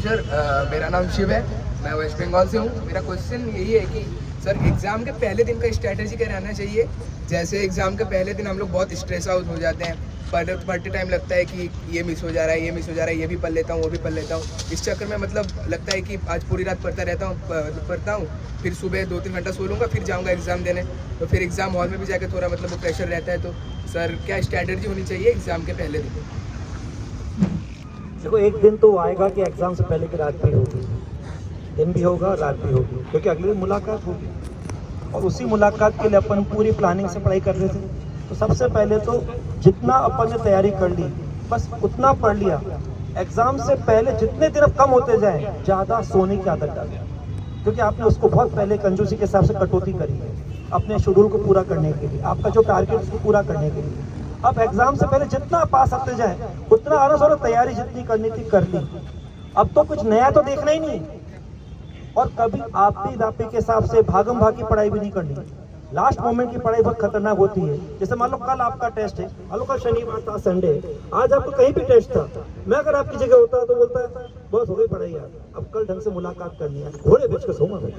Sir मेरा नाम शिव है, मैं वेस्ट बंगाल से हूँ। मेरा क्वेश्चन यही है कि सर एग्ज़ाम के पहले दिन का स्ट्रैटेजी क्या रहना चाहिए। जैसे एग्ज़ाम के पहले दिन हम लोग बहुत स्ट्रेस आउट हो जाते हैं, पढ़ते टाइम लगता है कि ये मिस हो जा रहा है, ये मिस हो जा रहा है, ये भी पढ़ लेता हूँ, वो भी पढ़ लेता हूँ। इस चक्कर में मतलब लगता है कि आज पूरी रात पढ़ता हूँ, फिर सुबह 2-3 घंटा सो लूँगा, फिर जाऊँगा एग्ज़ाम देने। तो फिर एग्ज़ाम हॉल में भी जाकर थोड़ा मतलब वो प्रेशर रहता है। तो सर क्या स्ट्रैटेजी होनी चाहिए एग्ज़ाम के पहले दिन। देखो, एक दिन तो आएगा कि एग्जाम से पहले की रात भी होगी, दिन भी होगा रात भी होगी, क्योंकि अगले दिन मुलाकात होगी। और उसी मुलाकात के लिए अपन पूरी प्लानिंग से पढ़ाई कर रहे थे। तो सबसे पहले तो जितना अपन ने तैयारी कर ली बस उतना पढ़ लिया। एग्जाम से पहले जितने दिन अब कम होते जाए ज़्यादा सोने की आदत डाल, क्योंकि आपने उसको बहुत पहले कंजूसी के हिसाब से कटौती करी है अपने शेड्यूल को पूरा करने के लिए, आपका जो टारगेट उसको पूरा करने के लिए। अब एग्जाम से पहले जितना पास आते जाए उतना आराम और तैयारी जितनी करनी थी कर ली। अब तो कुछ नया तो देखना ही नहीं, और कभी आपी दापी के हिसाब से भागम भाग की पढ़ाई भी नहीं करनी। लास्ट मोमेंट की पढ़ाई बहुत खतरनाक होती है। जैसे मान लो कल आपका टेस्ट है, मान लो कल शनिवार था, संडे, आज आपको कहीं भी टेस्ट था, मैं अगर आपकी जगह होता तो बोलता है बहुत हो गई पढ़ाई यार, अब कल ढंग से मुलाकात करनी है, घोड़े बेच के सोऊंगा मैं।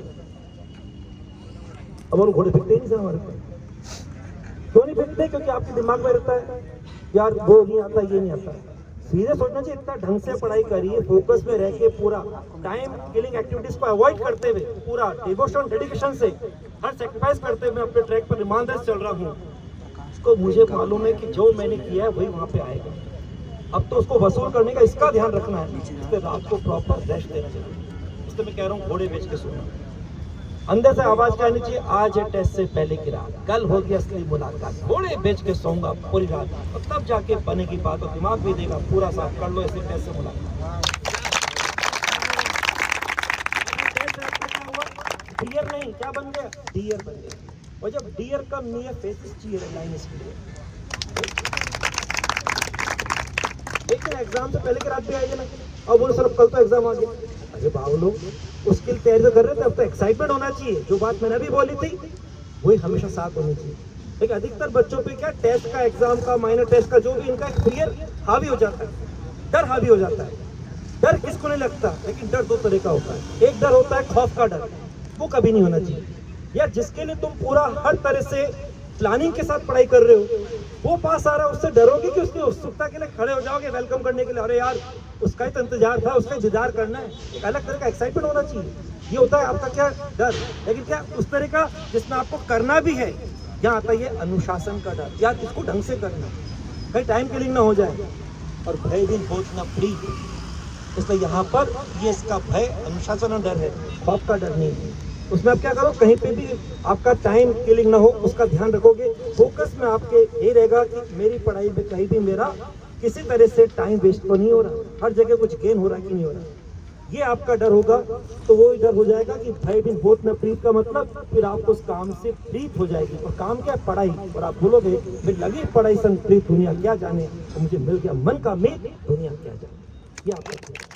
अब और घोड़े बिकते ही नहीं सर हमारे पास। क्यों नहीं बिकते? क्योंकि आपके दिमाग में रहता है यार वो नहीं आता, ये नहीं आता। सीधे सोचना चाहिए, इतना ढंग से पढ़ाई करिए, फोकस में रह के पूरा टाइम किलिंग एक्टिविटीज को अवॉइड करते हुए, पूरा डिवोशन डेडिकेशन से हर सेक्रीफाइस करते हुए मैं अपने ट्रैक पर ईमानदारी से चल रहा हूँ। उसको मुझे मालूम है कि जो मैंने किया है वही वहाँ पे आएगा। अब तो उसको वसूल करने का इसका ध्यान रखना है, इसलिए रात को प्रॉपर रेस्ट देना चाहिए। इसलिए मैं कह रहा हूँ घोड़े बेच के सोना। अंदर से आवाज क्या आनी चाहिए, आज है टेस्ट से पहले की रात, कल होगी असली मुलाकात, घोड़े बेच के सोऊंगा पूरी रात, और तब जाके बनेगी बात और दिमाग भी देगा पूरा साफ कर लो ऐसे टेस्ट से मुलाकात। डियर नहीं, क्या बन गया, डियर बन गया। और जब डियर कम नियर फेसेस चाहिए लाइन इसके लिए। लेकिन एग्जाम से पहले की रात भी आएगी ना, और बोलो सर कल तो एग्जाम आ गया। अरे बाबू लोग उसके लिए तैयारी तो कर रहे थे, अब तो एक्साइटमेंट होना चाहिए। जो बात मैंने अभी बोली थी वही हमेशा साथ होनी चाहिए। लेकिन अधिकतर बच्चों पे क्या टेस्ट का, एग्जाम का, माइनर टेस्ट का जो भी इनका फियर हावी हो जाता है, डर हावी हो जाता है। डर किसको नहीं लगता, लेकिन डर दो तरह का होता है। एक डर होता है खौफ का डर, वो कभी नहीं होना चाहिए। या जिसके लिए तुम पूरा हर तरह से प्लानिंग के साथ पढ़ाई कर रहे हो, वो पास आ रहा है, उससे डरोगे कि उसकी उत्सुकता के लिए खड़े हो जाओगे वेलकम करने के लिए, अरे यार उसका ही तो इंतजार था, उसका इंतजार करना है। एक अलग तरह का एक्साइटमेंट होना चाहिए। ये होता है आपका क्या डर, लेकिन क्या उस तरह का जिसमें आपको करना भी है। यहाँ आता है अनुशासन का डर, यार इसको ढंग से करना, कहीं टाइम किलिंग ना हो जाए। और भय दिन बहुत ना फ्री, इसलिए यहाँ पर ये इसका भय अनुशासन और डर है, खौफ का डर नहीं है। उसमें आप क्या करो, कहीं पे भी आपका टाइम किलिंग ना हो उसका ध्यान रखोगे। फोकस में आपके ये रहेगा कि मेरी पढ़ाई में कहीं भी मेरा किसी तरह से टाइम वेस्ट तो नहीं हो रहा, हर जगह कुछ गेन हो रहा कि नहीं हो रहा, ये आपका डर होगा। तो वो डर हो जाएगा कि भय बिन होत न प्रीत का मतलब फिर आपको उस काम से प्रीत हो जाएगी। और काम क्या, पढ़ाई। और आप बोलोगे फिर लगी पढ़ाई संग प्रीत दुनिया क्या जाने, तो मुझे मिल गया मन का मीत दुनिया क्या जाने। ये आपका